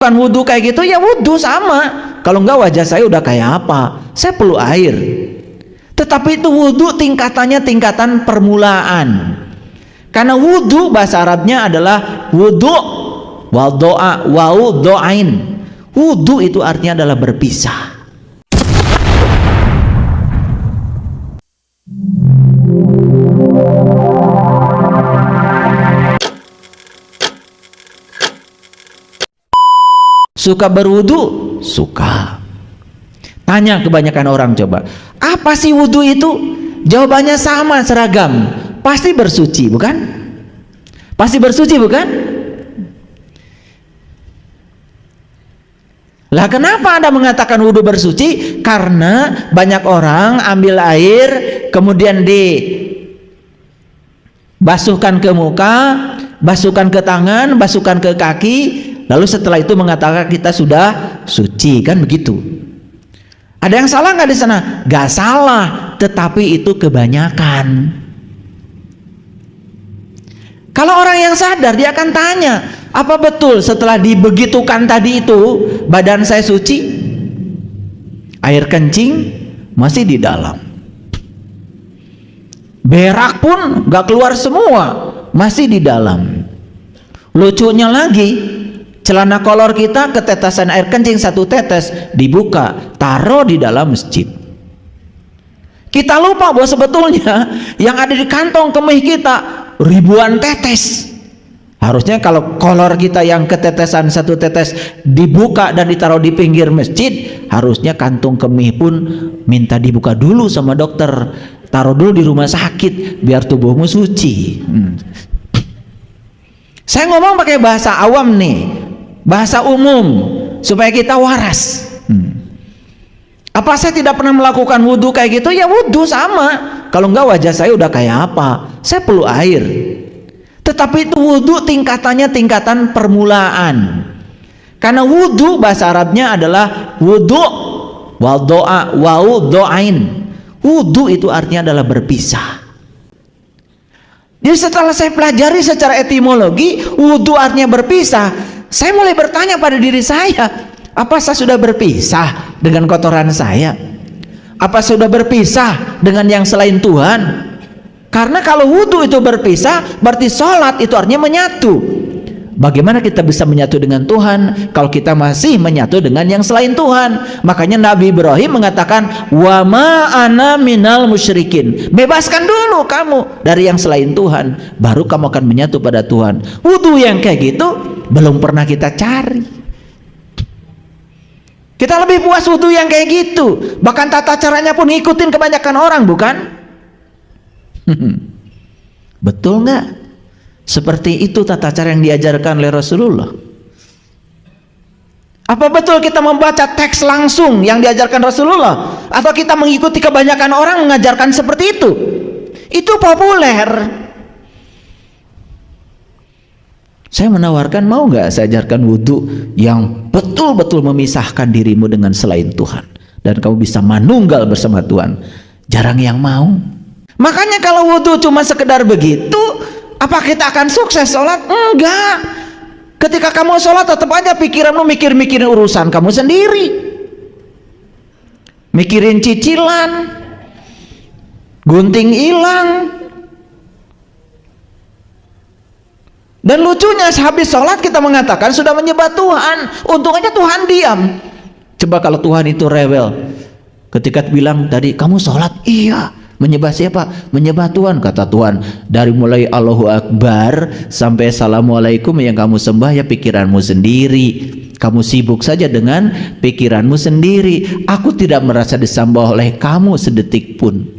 Kan wudhu kayak gitu, ya wudhu sama. Kalau enggak wajah saya udah kayak apa? Saya perlu air. Tetapi itu wudhu tingkatannya tingkatan permulaan. Karena wudhu bahasa Arabnya adalah wudhu wal doa wau doain. Wudhu itu artinya adalah berpisah. Suka berwudu? Suka. Tanya kebanyakan orang coba, apa sih wudu itu? Jawabannya sama, seragam. Pasti bersuci, bukan? Pasti bersuci, bukan? Lah kenapa Anda mengatakan wudu bersuci? Karena banyak orang ambil air, kemudian dibasuhkan ke muka, basuhkan ke tangan, basuhkan ke kaki, lalu setelah itu mengatakan kita sudah suci, kan begitu. Ada yang salah nggak di sana? Nggak salah, tetapi itu kebanyakan. Kalau orang yang sadar, dia akan tanya, apa betul setelah dibegitukan tadi itu badan saya suci? Air kencing masih di dalam, berak pun nggak keluar semua, masih di dalam. Lucunya lagi, celana kolor kita ketetesan air kencing satu tetes, dibuka, taruh di dalam masjid. Kita lupa bahwa sebetulnya yang ada di kantong kemih kita ribuan tetes. Harusnya kalau kolor kita yang ketetesan satu tetes dibuka dan ditaruh di pinggir masjid, harusnya kantung kemih pun minta dibuka dulu sama dokter, taruh dulu di rumah sakit biar tubuhmu suci. Saya ngomong pakai bahasa awam nih, bahasa umum, supaya kita waras. Apa saya tidak pernah melakukan wudhu kayak gitu? Ya wudhu sama. Kalau enggak wajah saya udah kayak apa? Saya perlu air. Tetapi itu wudhu tingkatannya tingkatan permulaan. Karena wudhu bahasa Arabnya adalah wudhu wal doa wau doain. Wudhu itu artinya adalah berpisah. Jadi setelah saya pelajari secara etimologi wudhu artinya berpisah, saya mulai bertanya pada diri saya, apa saya sudah berpisah dengan kotoran saya? Apa sudah berpisah dengan yang selain Tuhan? Karena kalau wudhu itu berpisah, berarti sholat itu artinya menyatu. Bagaimana kita bisa menyatu dengan Tuhan kalau kita masih menyatu dengan yang selain Tuhan? Makanya Nabi Ibrahim mengatakan, wa ma ana minal musyrikin. Bebaskan dulu kamu dari yang selain Tuhan, baru kamu akan menyatu pada Tuhan. Wudhu yang kayak gitu belum pernah kita cari. Kita lebih puas wudhu yang kayak gitu, bahkan tata caranya pun ngikutin kebanyakan orang, bukan? Betul nggak? Seperti itu tata cara yang diajarkan oleh Rasulullah. Apa betul kita membaca teks langsung yang diajarkan Rasulullah, atau kita mengikuti kebanyakan orang mengajarkan seperti itu? Itu populer. Saya menawarkan, mau nggak saya ajarkan wudhu yang betul-betul memisahkan dirimu dengan selain Tuhan, dan kamu bisa manunggal bersama Tuhan. Jarang yang mau. Makanya kalau wudhu cuma sekedar begitu, apa kita akan sukses sholat? Enggak. Ketika kamu sholat tetap aja pikiranmu mikirin urusan kamu sendiri, mikirin cicilan, gunting hilang. Dan lucunya habis sholat kita mengatakan sudah menyembah Tuhan, untung aja Tuhan diam. Coba kalau Tuhan itu rewel, ketika bilang tadi kamu sholat, iya, menyembah siapa? Menyembah Tuhan. Kata Tuhan, dari mulai Allahu Akbar sampai Assalamualaikum yang kamu sembah ya pikiranmu sendiri. Kamu sibuk saja dengan pikiranmu sendiri. Aku tidak merasa disembah oleh kamu sedetik pun.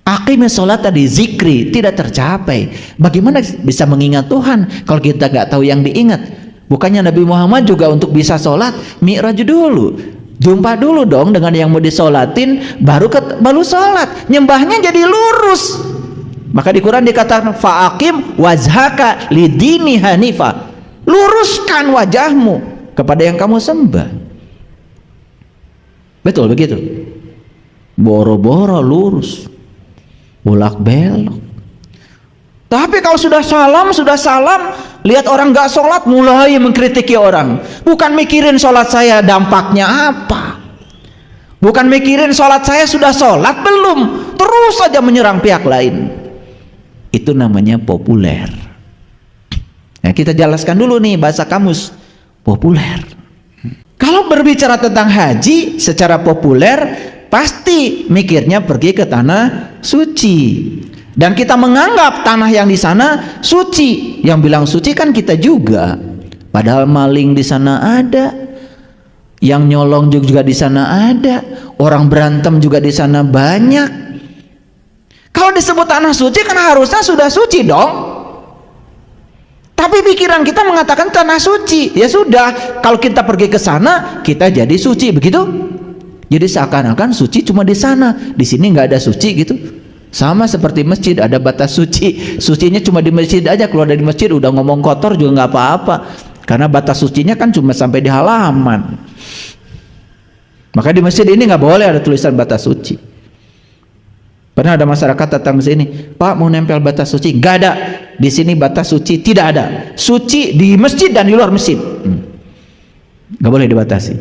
Aqimah sholat tadi, zikri tidak tercapai. Bagaimana bisa mengingat Tuhan kalau kita nggak tahu yang diingat? Bukannya Nabi Muhammad juga untuk bisa sholat mi'raj dulu, jumpa dulu dong dengan yang mau disolatin, baru sholat, nyembahnya jadi lurus. Maka di Quran dikatakan fa'aqim wajhaka lidini hanifa, luruskan wajahmu kepada yang kamu sembah. Betul begitu? Boro-boro lurus, bolak belok. Tapi kalau sudah salam Lihat orang gak sholat, mulai mengkritiki orang. Bukan mikirin sholat saya dampaknya apa, bukan mikirin sholat saya sudah sholat belum, terus saja menyerang pihak lain. Itu namanya populer. Nah, kita jelaskan dulu nih bahasa kamus populer. Kalau berbicara tentang haji secara populer, pasti mikirnya pergi ke tanah suci. Dan kita menganggap tanah yang di sana suci. Yang bilang suci kan kita juga. Padahal maling di sana ada, yang nyolong juga di sana ada, orang berantem juga di sana banyak. Kalau disebut tanah suci kan harusnya sudah suci dong. Tapi pikiran kita mengatakan tanah suci. Ya sudah, kalau kita pergi ke sana kita jadi suci, begitu? Jadi seakan-akan suci cuma di sana, di sini nggak ada suci gitu. Sama seperti masjid, ada batas suci. Sucinya cuma di masjid aja, keluar dari masjid udah ngomong kotor juga nggak apa-apa. Karena batas sucinya kan cuma sampai di halaman. Maka di masjid ini nggak boleh ada tulisan batas suci. Pernah ada masyarakat datang ke sini, Pak mau nempel batas suci? Nggak ada. Di sini batas suci tidak ada. Suci di masjid dan di luar masjid. Nggak boleh dibatasi.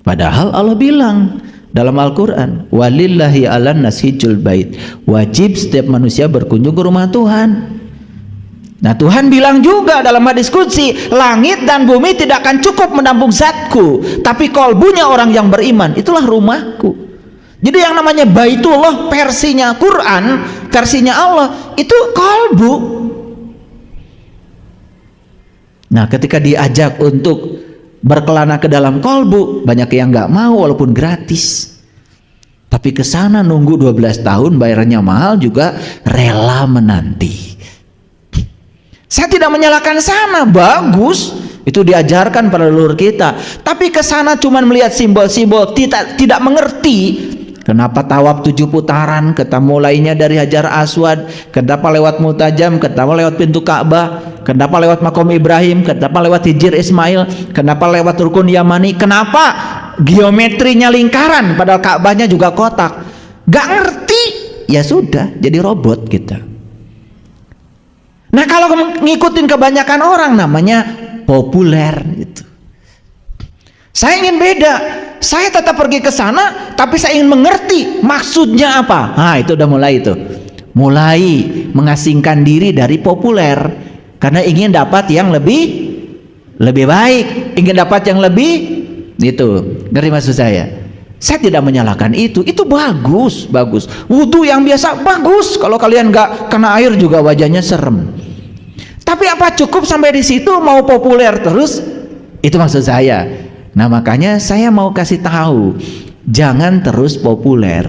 Padahal Allah bilang dalam Al-Quran, walillahi 'alan nas hijjul bait, wajib setiap manusia berkunjung ke rumah Tuhan. Nah, Tuhan bilang juga dalam hadis qudsi, langit dan bumi tidak akan cukup menampung zatku, tapi qalbunya orang yang beriman, itulah rumahku. Jadi yang namanya Baitullah versinya Quran, versinya Allah, itu qalbu. Nah, ketika diajak untuk berkelana ke dalam kolbu, banyak yang nggak mau walaupun gratis. Tapi ke sana nunggu 12 tahun, bayarannya mahal juga rela menanti. Saya tidak menyalahkan sana, bagus. Itu diajarkan pada leluhur kita. Tapi ke sana cuma melihat simbol-simbol, tidak mengerti kenapa tawaf 7 putaran, kenapa mulainya dari Hajar Aswad, kenapa lewat Multajam, kenapa lewat pintu Ka'bah, kenapa lewat Makom Ibrahim, kenapa lewat Hijr Ismail, kenapa lewat Rukun Yamani, kenapa geometrinya lingkaran padahal Ka'bahnya juga kotak. Gak ngerti, ya sudah jadi robot kita. Nah, kalau ngikutin kebanyakan orang namanya populer gitu. Saya ingin beda. Saya tetap pergi ke sana, tapi saya ingin mengerti maksudnya apa. Nah, itu udah mulai itu. Mulai mengasingkan diri dari populer karena ingin dapat yang lebih baik, ingin dapat yang lebih itu. Ngerti maksud saya? Saya tidak menyalahkan itu bagus. Wudhu yang biasa bagus. Kalau kalian nggak kena air juga wajahnya serem. Tapi apa cukup sampai di situ mau populer terus? Itu maksud saya. Nah, makanya saya mau kasih tahu, jangan terus populer.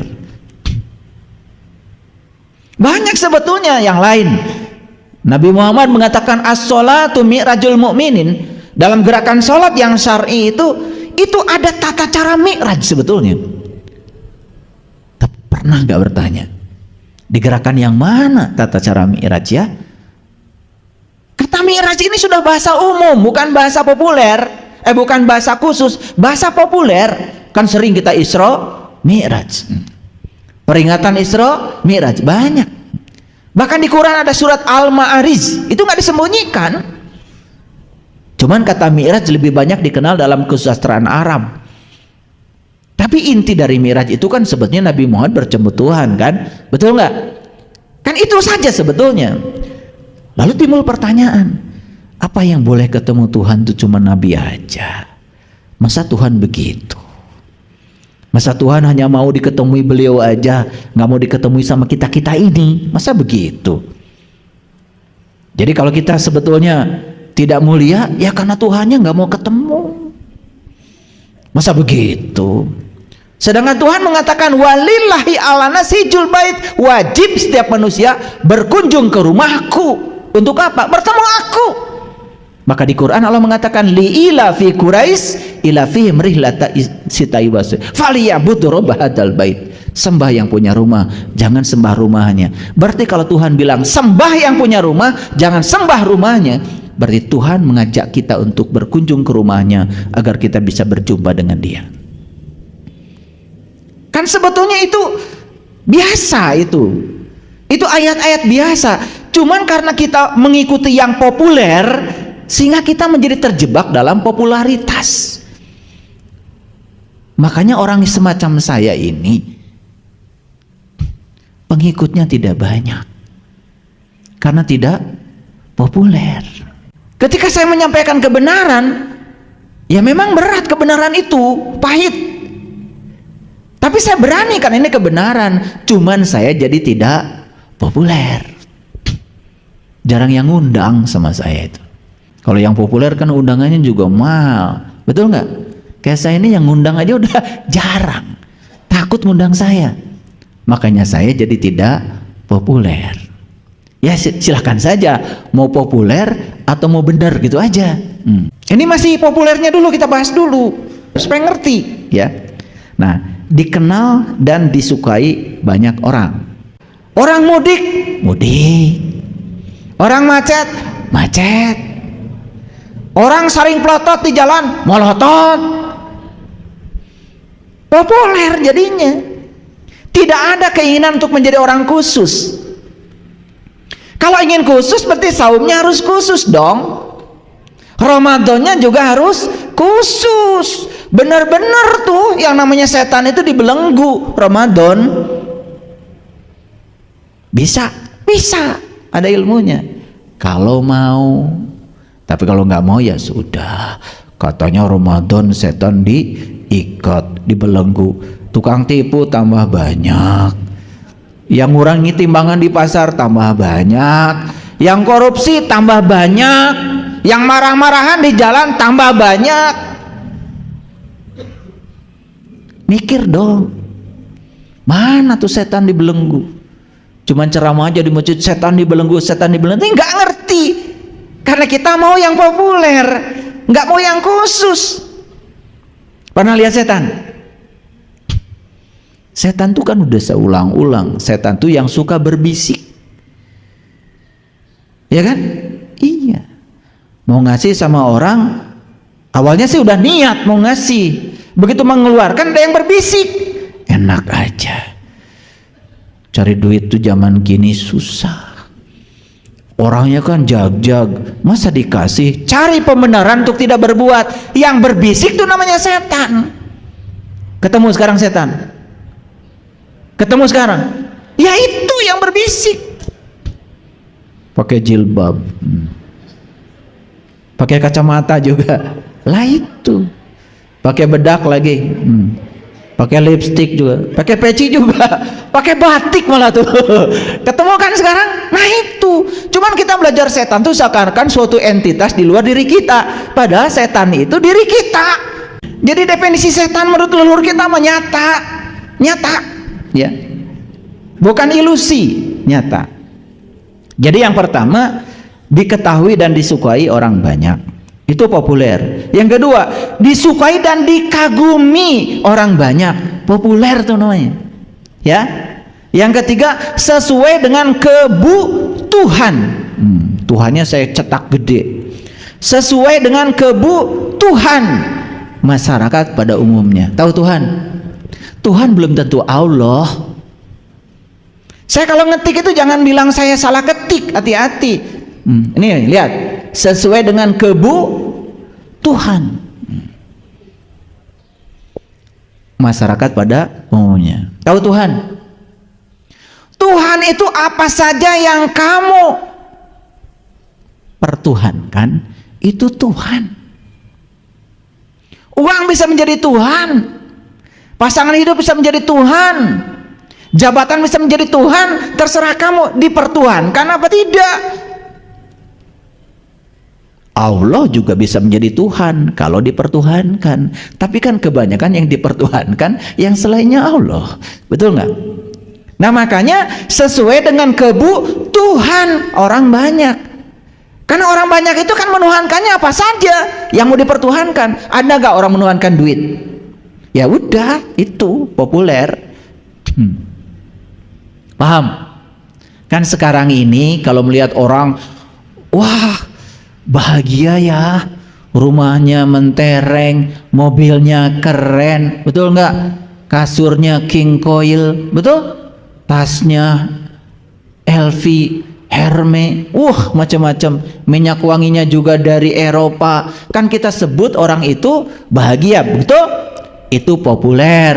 Banyak sebetulnya yang lain. Nabi Muhammad mengatakan as-sholatu mi'rajul mu'minin. Dalam gerakan sholat yang syar'i itu ada tata cara mi'raj sebetulnya. Tapi pernah nggak bertanya, di gerakan yang mana tata cara mi'raj ya? Kata mi'raj ini sudah bahasa umum, bukan bahasa populer. Bukan bahasa khusus, bahasa populer. Kan sering kita Isra Mi'raj, peringatan Isra Mi'raj banyak. Bahkan di Quran ada surat Al-Ma'arij, itu nggak disembunyikan. Cuman kata Mi'raj lebih banyak dikenal dalam kesusastraan Arab. Tapi inti dari Mi'raj itu kan sebetulnya Nabi Muhammad bertemu Tuhan, kan? Betul nggak? Kan itu saja sebetulnya. Lalu timbul pertanyaan, apa yang boleh ketemu Tuhan itu cuma Nabi aja? Masa Tuhan begitu? Masa Tuhan hanya mau diketemui beliau aja, nggak mau diketemui sama kita ini? Masa begitu? Jadi kalau kita sebetulnya tidak mulia, ya karena Tuhannya nggak mau ketemu. Masa begitu? Sedangkan Tuhan mengatakan walillahi 'alan nas hijjul bait, wajib setiap manusia berkunjung ke rumahku. Untuk apa? Bertemu aku. Maka di Quran Allah mengatakan li ila fi Quraisy ila fi rihlata sitai wasy falyabudu rabb hadzal bait. Sembah yang punya rumah, jangan sembah rumahnya. Berarti kalau Tuhan bilang sembah yang punya rumah, jangan sembah rumahnya, berarti Tuhan mengajak kita untuk berkunjung ke rumahnya agar kita bisa berjumpa dengan Dia. Kan sebetulnya itu biasa itu ayat-ayat biasa. Cuman karena kita mengikuti yang populer, sehingga kita menjadi terjebak dalam popularitas. Makanya orang semacam saya ini pengikutnya tidak banyak, karena tidak populer. Ketika saya menyampaikan kebenaran, ya memang berat, kebenaran itu pahit, tapi saya berani karena ini kebenaran. Cuman saya jadi tidak populer. Jarang yang ngundang sama saya itu. Kalau yang populer kan undangannya juga mahal, betul nggak? Kayak saya ini yang ngundang aja udah jarang, takut ngundang saya. Makanya saya jadi tidak populer. Ya silahkan saja, mau populer atau mau benar gitu aja. Ini masih populernya dulu, kita bahas dulu supaya ngerti ya. Nah, dikenal dan disukai banyak orang. Orang mudik, orang macet, orang saling pelotot di jalan, melotot. Populer jadinya. Tidak ada keinginan untuk menjadi orang khusus. Kalau ingin khusus berarti saumnya harus khusus dong. Ramadannya juga harus khusus. Benar-benar tuh yang namanya setan itu dibelenggu Ramadan. Bisa ada ilmunya kalau mau. Tapi kalau nggak mau ya sudah. Katanya Ramadan setan diikat, dibelenggu. Tukang tipu tambah banyak, yang ngurangi timbangan di pasar tambah banyak, yang korupsi tambah banyak, yang marah-marahan di jalan tambah banyak. Mikir dong, mana tuh setan dibelenggu? Cuman ceramah aja di masjid, setan dibelenggu, nggak ngerti. Karena kita mau yang populer, nggak mau yang khusus. Pernah lihat setan? Setan tuh kan udah seulang-ulang, setan tuh yang suka berbisik, ya kan? Iya, mau ngasih sama orang, awalnya sih udah niat mau ngasih, begitu mengeluarkan ada yang berbisik, enak aja. Cari duit tuh zaman gini susah, orangnya kan jag-jag, masa dikasih? Cari pembenaran untuk tidak berbuat. Yang berbisik tuh namanya setan. Ketemu sekarang setan? Ketemu sekarang? Ya itu yang berbisik. Pakai jilbab, pakai kacamata juga, lah itu. Pakai bedak lagi, pakai lipstick juga, pakai peci juga, pakai batik malah tuh. Ketemu kan sekarang? Nah itu. Cuman kita belajar setan tuh seakan-akan suatu entitas di luar diri kita, padahal setan itu diri kita. Jadi definisi setan menurut leluhur kita nyata, ya, bukan ilusi, nyata. Jadi yang pertama, diketahui dan disukai orang banyak, itu populer. Yang kedua, disukai dan dikagumi orang banyak, populer tuh namanya, ya. Yang ketiga, sesuai dengan kebutuhan. Tuhannya saya cetak gede, sesuai dengan kebutuhan masyarakat pada umumnya. Tahu Tuhan belum tentu Allah. Saya kalau ngetik itu jangan bilang saya salah ketik, hati-hati. Ini lihat, sesuai dengan kebutuhan masyarakat pada umumnya. Tahu Tuhan itu apa saja yang kamu pertuhankan, itu Tuhan. Uang bisa menjadi Tuhan, pasangan hidup bisa menjadi Tuhan, jabatan bisa menjadi Tuhan. Terserah kamu dipertuhankan apa tidak. Allah juga bisa menjadi Tuhan kalau dipertuhankan. Tapi kan kebanyakan yang dipertuhankan yang selainnya Allah, betul nggak? Nah makanya sesuai dengan kebutuhan orang banyak. Karena orang banyak itu kan menuhankannya apa saja yang mau dipertuhankan. Ada gak orang menuhankan duit? Ya udah, itu populer. Paham? Kan sekarang ini kalau melihat orang, wah bahagia ya, rumahnya mentereng, mobilnya keren, betul nggak? Kasurnya king coil, betul? Tasnya LV, Hermes, macam-macam. Minyak wanginya juga dari Eropa. Kan kita sebut orang itu bahagia, betul? Itu populer.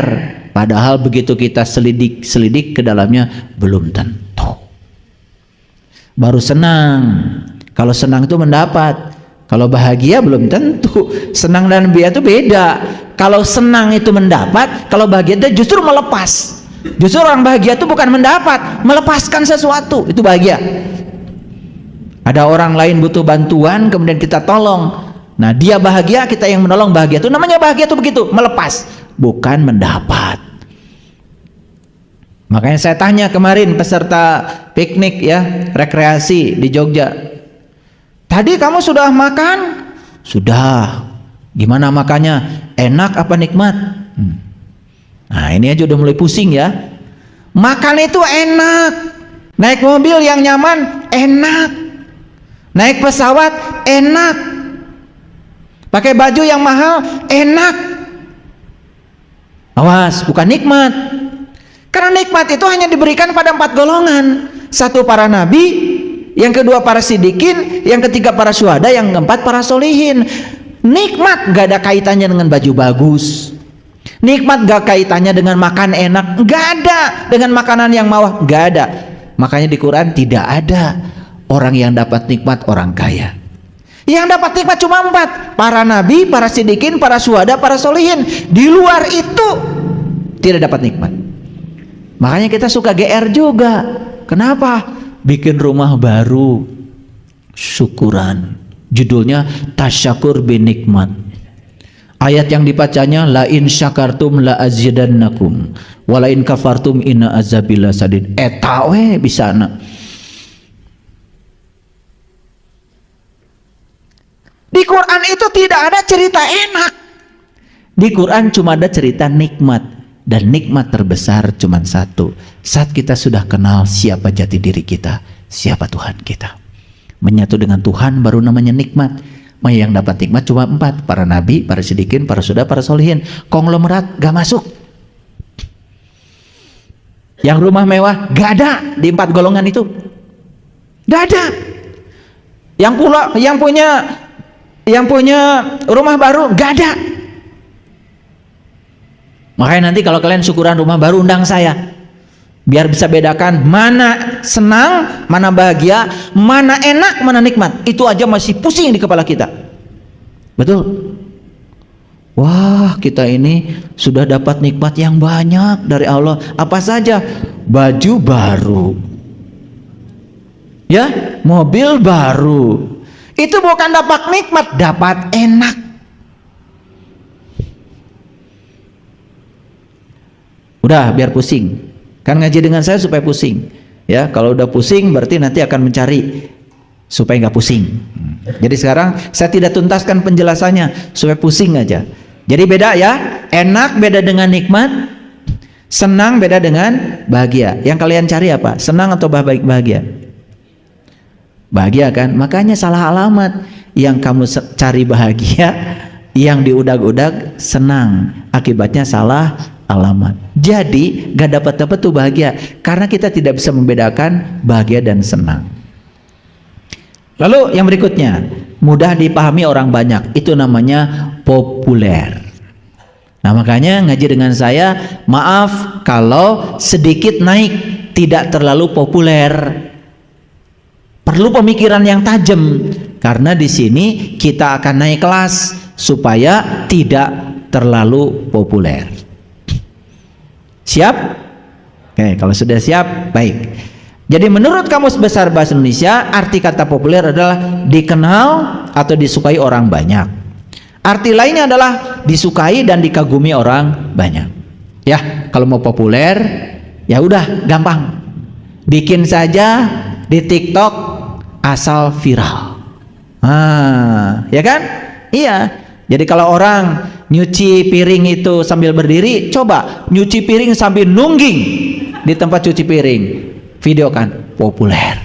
Padahal begitu kita selidik ke dalamnya, belum tentu. Baru senang. Kalau senang itu mendapat. Kalau bahagia belum tentu. Senang dan bahagia itu beda. Kalau senang itu mendapat, kalau bahagia itu justru melepas. Justru orang bahagia itu bukan mendapat, melepaskan sesuatu, itu bahagia. Ada orang lain butuh bantuan, kemudian kita tolong. Nah, dia bahagia, kita yang menolong, bahagia. Itu namanya bahagia itu begitu, melepas, bukan mendapat. Makanya saya tanya kemarin peserta piknik ya, rekreasi di Jogja. Tadi kamu sudah makan? Sudah. Gimana makannya? Enak apa nikmat? Nah, ini aja udah mulai pusing ya. Makan itu enak. Naik mobil yang nyaman enak. Naik pesawat enak. Pakai baju yang mahal enak. Awas, bukan nikmat. Karena nikmat itu hanya diberikan pada 4 golongan. 1 para nabi, yang kedua para sidikin, yang ketiga para syuhada, yang keempat para solihin. Nikmat gak ada kaitannya dengan baju bagus. Nikmat gak kaitannya dengan makan enak, gak ada. Dengan makanan yang mewah, gak ada. Makanya di Quran tidak ada orang yang dapat nikmat orang kaya. Yang dapat nikmat cuma 4: para nabi, para sidikin, para syuhada, para solihin. Di luar itu tidak dapat nikmat. Makanya kita suka GR juga. Kenapa? Bikin rumah baru, syukuran. Judulnya tasyakur binikmat. Ayat yang dibacanya la in syakartum la azidannakum wa la in kafartum inna azabil lasadid. Eta we bisana. Di Quran itu tidak ada cerita enak. Di Quran cuma ada cerita nikmat. Dan nikmat terbesar cuma satu. Saat kita sudah kenal siapa jati diri kita, siapa Tuhan kita, menyatu dengan Tuhan, baru namanya nikmat. Yang dapat nikmat cuma 4: para nabi, para sidikin, para syuhada, para solihin. Konglomerat gak masuk. Yang rumah mewah gak ada di 4 golongan itu. Gak ada. Yang punya rumah baru gak ada. Makanya nanti kalau kalian syukuran rumah baru, undang saya, biar bisa bedakan mana senang, mana bahagia, mana enak, mana nikmat. Itu aja masih pusing di kepala kita. Betul? Wah, kita ini sudah dapat nikmat yang banyak dari Allah. Apa saja? Baju baru, ya, mobil baru. Itu bukan dapat nikmat, dapat enak. Udah, biar pusing. Kan ngaji dengan saya supaya pusing. Ya, kalau udah pusing berarti nanti akan mencari supaya nggak pusing. Jadi sekarang saya tidak tuntaskan penjelasannya supaya pusing aja. Jadi beda ya, enak beda dengan nikmat, senang beda dengan bahagia. Yang kalian cari apa? Senang atau bahagia? Bahagia kan? Makanya salah alamat. Yang kamu cari bahagia, yang diudag-udag senang. Akibatnya salah alamat. Jadi gak dapat tuh bahagia, karena kita tidak bisa membedakan bahagia dan senang. Lalu yang berikutnya, mudah dipahami orang banyak, itu namanya populer. Nah, makanya ngaji dengan saya, maaf kalau sedikit naik, tidak terlalu populer. Perlu pemikiran yang tajam, karena di sini kita akan naik kelas supaya tidak terlalu populer. Siap? Oke, kalau sudah siap, baik. Jadi menurut Kamus Besar Bahasa Indonesia, arti kata populer adalah dikenal atau disukai orang banyak. Arti lainnya adalah disukai dan dikagumi orang banyak. Ya, kalau mau populer, ya udah gampang. Bikin saja di TikTok asal viral. Ya kan? Iya. Jadi kalau orang nyuci piring itu sambil berdiri, coba nyuci piring sambil nungging di tempat cuci piring, video kan populer.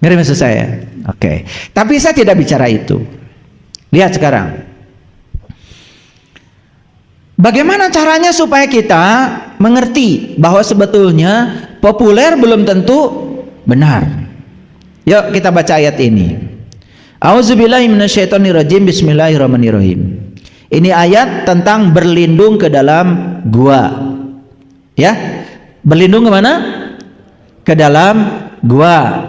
Ngerti maksud saya? Oke. Tapi saya tidak bicara itu. Lihat sekarang, bagaimana caranya supaya kita mengerti bahwa sebetulnya populer belum tentu benar. Yuk kita baca ayat ini. A'udzubillahi minasyaitonirrajim. Bismillahirrahmanirrahim. Ini ayat tentang berlindung ke dalam gua. Ya, berlindung kemana? Ke dalam gua.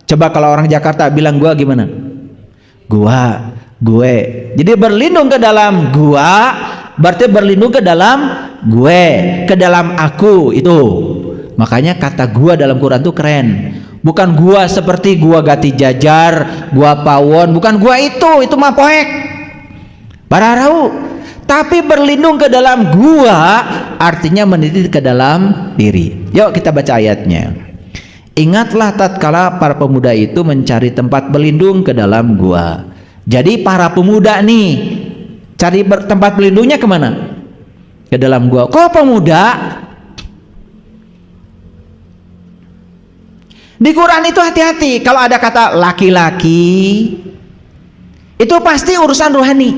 Coba kalau orang Jakarta bilang gua gimana? Gua, gue. Jadi berlindung ke dalam gua berarti berlindung ke dalam gue, ke dalam aku itu. Makanya kata gua dalam Quran itu keren. Bukan gua seperti gua Gati Jajar, gua Pawon, bukan gua itu mah poek. Bararau. Tapi berlindung ke dalam gua artinya meniti ke dalam diri. Yuk kita baca ayatnya. Ingatlah tatkala para pemuda itu mencari tempat berlindung ke dalam gua. Jadi para pemuda nih cari tempat berlindungnya kemana? Ke dalam gua. Kok pemuda? Di Quran itu hati-hati. Kalau ada kata laki-laki, itu pasti urusan rohani.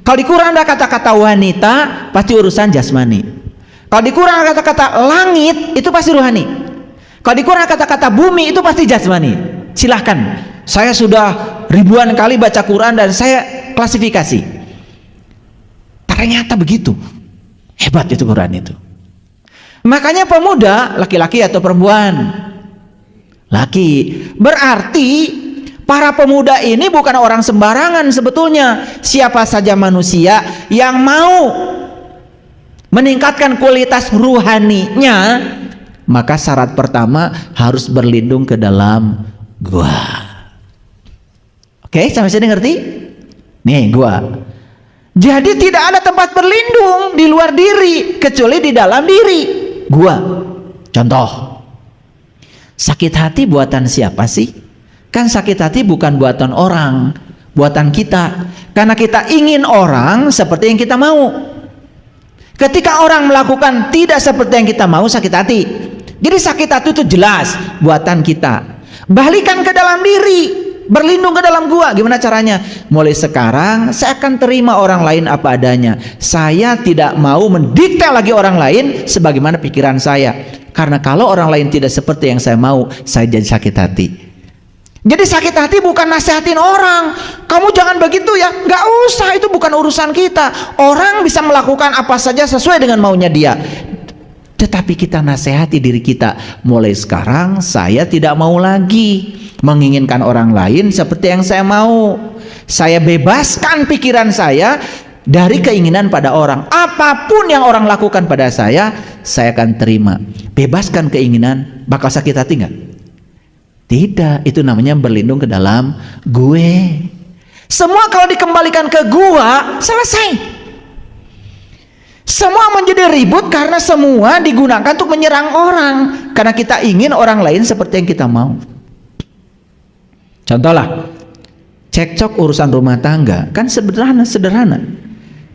Kalau di Quran ada kata-kata wanita, pasti urusan jasmani. Kalau di Quran ada kata-kata langit, itu pasti rohani. Kalau di Quran kata-kata bumi, itu pasti jasmani. Silahkan. Saya sudah ribuan kali baca Quran dan saya klasifikasi. Ternyata begitu. Hebat itu Quran itu. Makanya pemuda, laki-laki atau perempuan? Laki. Berarti para pemuda ini bukan orang sembarangan sebetulnya. Siapa saja manusia yang mau meningkatkan kualitas ruhaninya, maka syarat pertama harus berlindung ke dalam gua. Oke, sampai sini ngerti? Nih gua. Jadi tidak ada tempat berlindung di luar diri kecuali di dalam diri. Gua. Contoh. Sakit hati buatan siapa sih? Kan sakit hati bukan buatan orang, buatan kita. Karena kita ingin orang seperti yang kita mau. Ketika orang melakukan tidak seperti yang kita mau, sakit hati. Jadi sakit hati itu jelas buatan kita. Balikan ke dalam diri. Berlindung ke dalam gua. Gimana caranya? Mulai sekarang saya akan terima orang lain apa adanya. Saya tidak mau mendikte lagi orang lain sebagaimana pikiran saya. Karena kalau orang lain tidak seperti yang saya mau, saya jadi sakit hati. Jadi sakit hati bukan nasihatin orang. Kamu jangan begitu ya. Nggak usah, itu bukan urusan kita. Orang bisa melakukan apa saja sesuai dengan maunya dia. Tetapi kita nasihati diri kita. Mulai sekarang saya tidak mau lagi menginginkan orang lain seperti yang saya mau. Saya bebaskan pikiran saya dari keinginan pada orang. Apapun yang orang lakukan pada saya akan terima. Bebaskan keinginan. Bakal sakit hati nggak? Tidak. Itu namanya berlindung ke dalam gue. Semua kalau dikembalikan ke gua, selesai. Semua menjadi ribut karena semua digunakan untuk menyerang orang. Karena kita ingin orang lain seperti yang kita mau. Contohlah, cekcok urusan rumah tangga kan sederhana.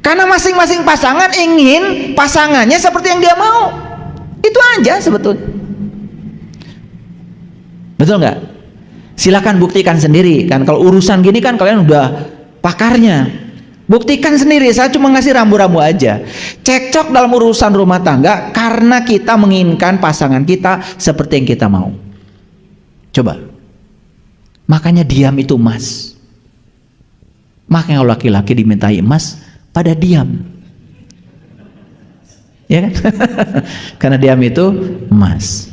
Karena masing-masing pasangan ingin pasangannya seperti yang dia mau. Itu aja sebetulnya. Betul nggak? Silakan buktikan sendiri. Kan kalau urusan gini kan kalian udah pakarnya. Buktikan sendiri. Saya cuma ngasih rambu-rambu aja. Cekcok dalam urusan rumah tangga karena kita menginginkan pasangan kita seperti yang kita mau. Coba. Makanya diam itu emas. Makanya laki-laki dimintai emas pada diam. Ya kan? Karena diam itu emas.